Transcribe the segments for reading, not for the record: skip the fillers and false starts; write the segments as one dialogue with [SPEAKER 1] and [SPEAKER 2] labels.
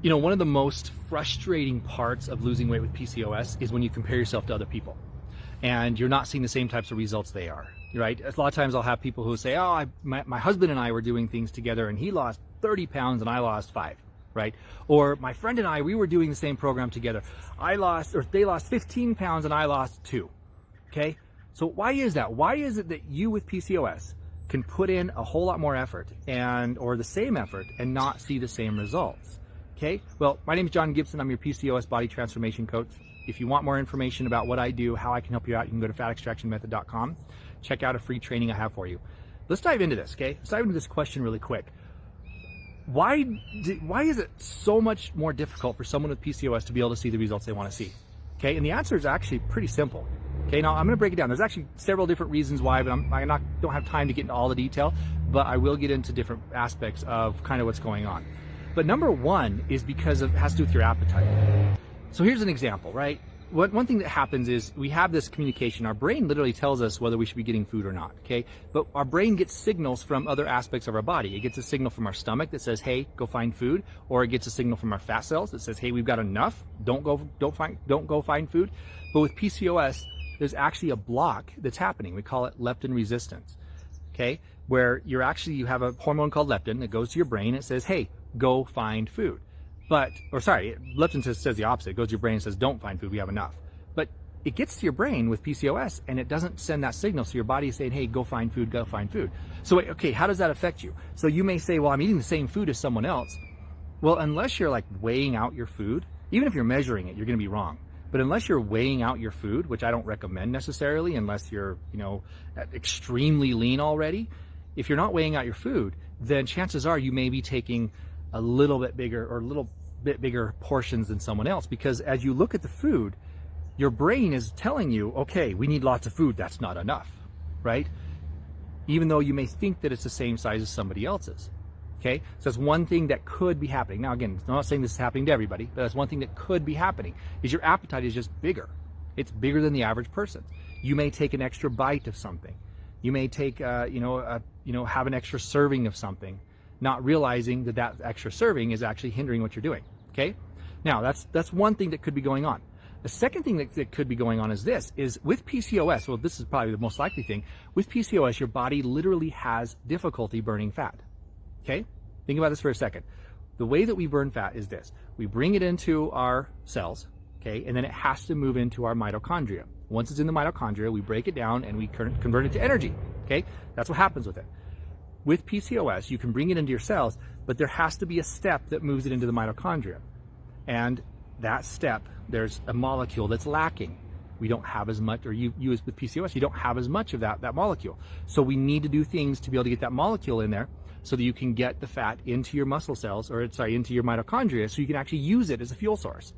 [SPEAKER 1] You know, one of the most frustrating parts of losing weight with PCOS is when you compare yourself to other people and you're not seeing the same types of results they are, right? A lot of times I'll have people who say, oh, my husband and I were doing things together and he lost 30 pounds and I lost 5, right? Or my friend and I, we were doing the same program together. They lost 15 pounds and I lost 2, okay? So why is that? Why is it that you with PCOS can put in a whole lot more effort or the same effort and not see the same results? Okay, well, my name is John Gibson. I'm your PCOS body transformation coach. If you want more information about what I do, how I can help you out, you can go to fatextractionmethod.com. Check out a free training I have for you. Let's dive into this, okay? Let's dive into this question really quick. Why is it so much more difficult for someone with PCOS to be able to see the results they want to see? Okay, and the answer is actually pretty simple. Okay, now I'm going to break it down. There's actually several different reasons why, but I don't have time to get into all the detail, but I will get into different aspects of kind of what's going on. But number one is because it has to do with your appetite. So here's an example, right? One thing that happens is we have this communication. Our brain literally tells us whether we should be getting food or not, okay? But our brain gets signals from other aspects of our body. It gets a signal from our stomach that says, hey, go find food, or it gets a signal from our fat cells that says, hey, we've got enough, don't go find food. But with PCOS, there's actually a block that's happening. We call it leptin resistance, okay? Where you have a hormone called leptin that goes to your brain. It says, hey, go find food. Leptin says the opposite. It goes to your brain and says, don't find food, we have enough. But it gets to your brain with PCOS and it doesn't send that signal. So your body is saying, hey, go find food, go find food. So okay, how does that affect you? So you may say, well, I'm eating the same food as someone else. Well, unless you're like weighing out your food, even if you're measuring it, you're gonna be wrong. But unless you're weighing out your food, which I don't recommend necessarily, unless you're, extremely lean already, if you're not weighing out your food, then chances are you may be taking a little bit bigger portions than someone else, because as you look at the food, your brain is telling you, okay, we need lots of food, that's not enough, right? Even though you may think that it's the same size as somebody else's, okay? So that's one thing that could be happening. Now again, I'm not saying this is happening to everybody, but that's one thing that could be happening, is your appetite is just bigger. It's bigger than the average person. You may take an extra bite of something. You may take, have an extra serving of something, not realizing that extra serving is actually hindering what you're doing, okay? Now, that's one thing that could be going on. The second thing that could be going on is with PCOS, well, this is probably the most likely thing. With PCOS, your body literally has difficulty burning fat, okay? Think about this for a second. The way that we burn fat is this. We bring it into our cells, okay? And then it has to move into our mitochondria. Once it's in the mitochondria, we break it down and we convert it to energy, okay? That's what happens with it. With PCOS, you can bring it into your cells, but there has to be a step that moves it into the mitochondria. And that step, there's a molecule that's lacking. We don't have as much, or you as with PCOS, you don't have as much of that molecule. So we need to do things to be able to get that molecule in there so that you can get the fat into your muscle cells, into your mitochondria, so you can actually use it as a fuel source.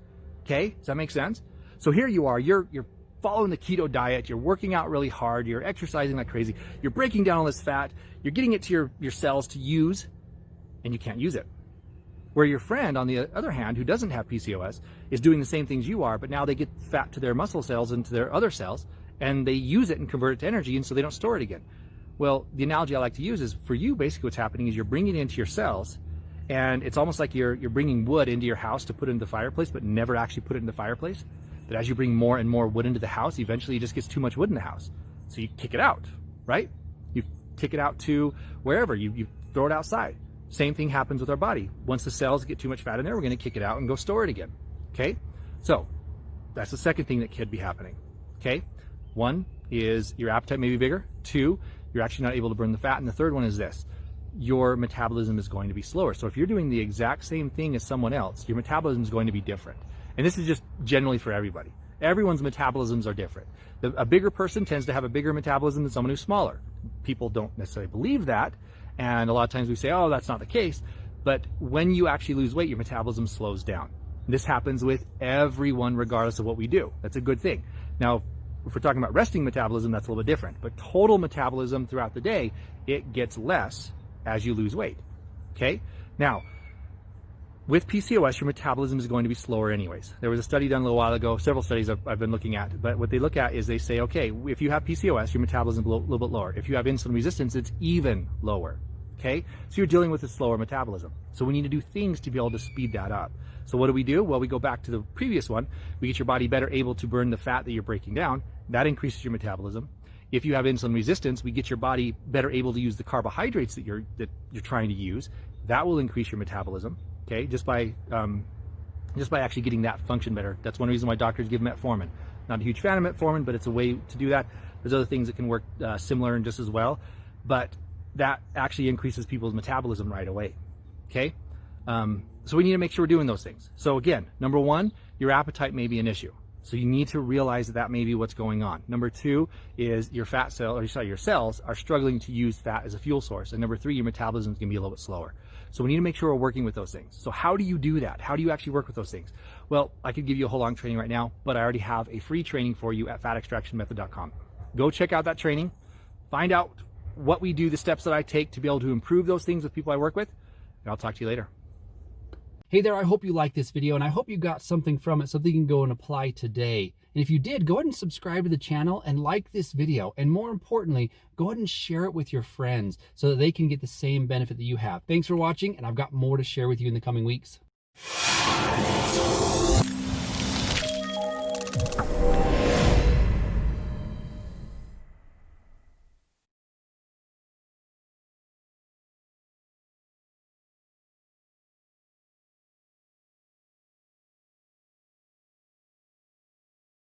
[SPEAKER 1] Okay, does that make sense? So here you are, you're following the keto diet, you're working out really hard, you're exercising like crazy, you're breaking down all this fat, you're getting it to your cells to use, and you can't use it. Where your friend, on the other hand, who doesn't have PCOS, is doing the same things you are, but now they get fat to their muscle cells and to their other cells, and they use it and convert it to energy, and so they don't store it again. Well, the analogy I like to use is, for you, basically what's happening is you're bringing it into your cells, and it's almost like you're bringing wood into your house to put into the fireplace, but never actually put it in the fireplace. But as you bring more and more wood into the house, eventually it just gets too much wood in the house. So you kick it out, right? You kick it out to wherever, you throw it outside. Same thing happens with our body. Once the cells get too much fat in there, we're gonna kick it out and go store it again, okay? So that's the second thing that could be happening, okay? One is your appetite may be bigger. Two, you're actually not able to burn the fat. And the third one is this: your metabolism is going to be slower. So if you're doing the exact same thing as someone else, your metabolism is going to be different. And this is just generally for everybody. Everyone's metabolisms are different. A bigger person tends to have a bigger metabolism than someone who's smaller. People don't necessarily believe that, and a lot of times we say, oh, that's not the case. But when you actually lose weight, your metabolism slows down. This happens with everyone regardless of what we do. That's a good thing. Now, if we're talking about resting metabolism, that's a little bit different. But total metabolism throughout the day, it gets less as you lose weight, okay? Now, with PCOS, your metabolism is going to be slower anyways. There was a study done a little while ago, several studies I've been looking at, but what they look at is they say, okay, if you have PCOS, your metabolism is a little bit lower. If you have insulin resistance, it's even lower, Okay, so you're dealing with a slower metabolism. So we need to do things to be able to speed that up. So what do? Well, we go back to the previous one. We get your body better able to burn the fat that you're breaking down. That increases your metabolism. If you have insulin resistance, we get your body better able to use the carbohydrates that you're trying to use. That will increase your metabolism. Okay, just by actually getting that function better. That's one reason why doctors give metformin. Not a huge fan of metformin, but it's a way to do that. There's other things that can work similar and just as well, but that actually increases people's metabolism right away. Okay, so we need to make sure we're doing those things. So again, number one, your appetite may be an issue. So you need to realize that that may be what's going on. Number two is your your cells are struggling to use fat as a fuel source. And number three, your metabolism is going to be a little bit slower. So we need to make sure we're working with those things. So how do you do that? How do you actually work with those things? Well, I could give you a whole long training right now, but I already have a free training for you at fatextractionmethod.com. Go check out that training, find out what we do, the steps that I take to be able to improve those things with people I work with, and I'll talk to you later.
[SPEAKER 2] Hey there, I hope you liked this video and I hope you got something from it, something you can go and apply today. And if you did, go ahead and subscribe to the channel and like this video. And more importantly, go ahead and share it with your friends so that they can get the same benefit that you have. Thanks for watching, and I've got more to share with you in the coming weeks.